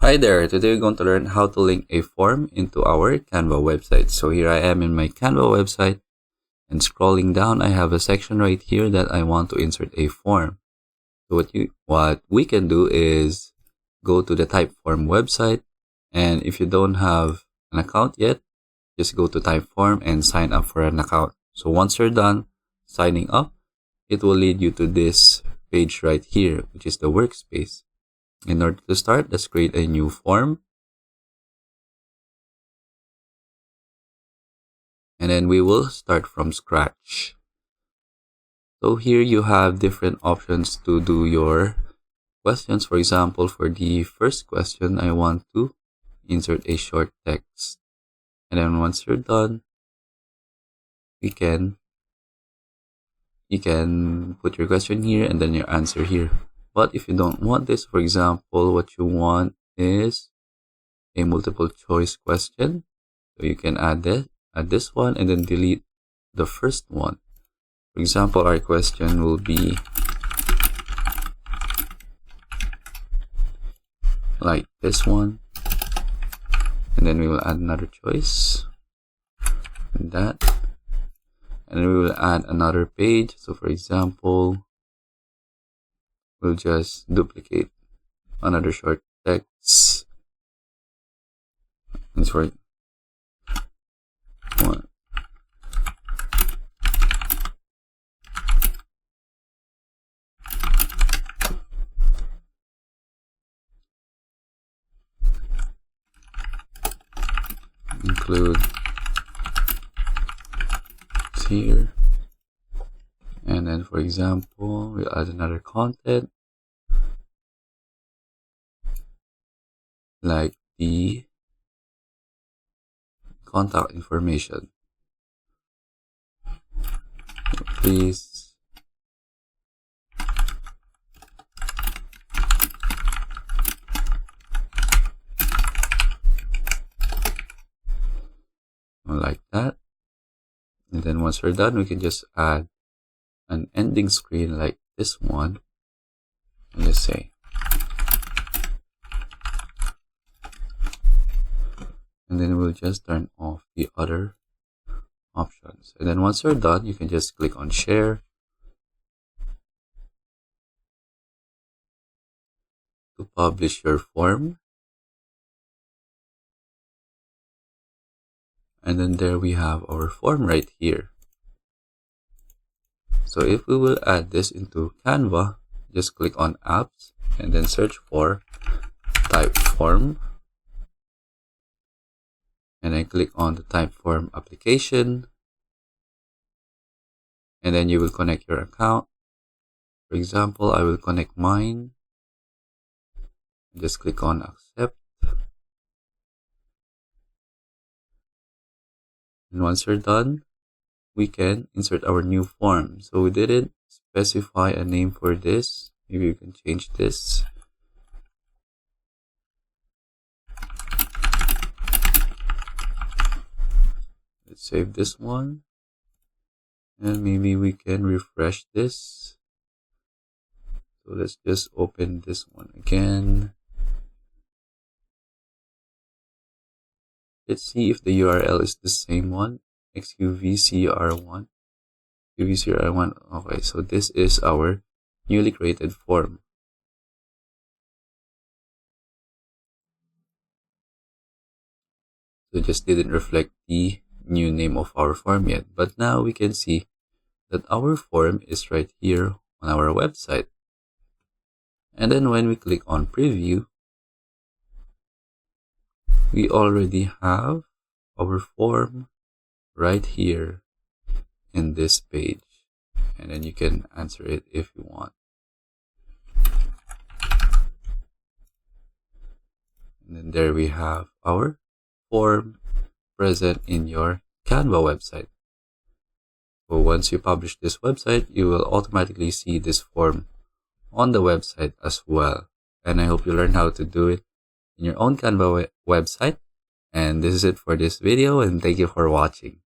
Hi there, today we're going to learn how to link a form into our Canva website. So here I am in my Canva website, and scrolling down I have a section right here that I want to insert a form. So what we can do is go to the Typeform website, and if you don't have an account yet, just go to Typeform and sign up for an account. So once you're done signing up, it will lead you to this page right here, which is the workspace. In order to start, let's create a new form. And then we will start from scratch. So here you have different options to do your questions. For example, for the first question, I want to insert a short text. And then once you're done, you can put your question here and then your answer here. But if you don't want this, for example, what you want is a multiple choice question. So you can add this one and then delete the first one. For example, our question will be like this one. And then we will add another choice. And that. And then we will add another page. So for example, we'll just duplicate another short text. That's right. One. Include here. And then for example, we'll add another content like the contact information. Please like that. And then once we're done, we can just add an ending screen like this one. And just say, and then we'll just turn off the other options. And then once you're done, you can just click on share to publish your form. And then there we have our form right here. So if we will add this into Canva, just click on apps and then search for Typeform. And then click on the Typeform application. And then you will connect your account. For example, I will connect mine. Just click on accept. And once you're done, we can insert our new form. So we didn't specify a name for this. Maybe you can change this. Let's save this one. And maybe we can refresh this. So let's just open this one again. Let's see if the URL is the same one. XUVCR1. UVCR1. Okay, so this is our newly created form. So it just didn't reflect the new name of our form yet. But now we can see that our form is right here on our website. And then when we click on preview, we already have our form right here in this page. And then you can answer it if you want. And then there we have our form present in your Canva website. So once you publish this website, you will automatically see this form on the website as well. And I hope you learn how to do it in your own Canva website. And this is it for this video, and thank you for watching.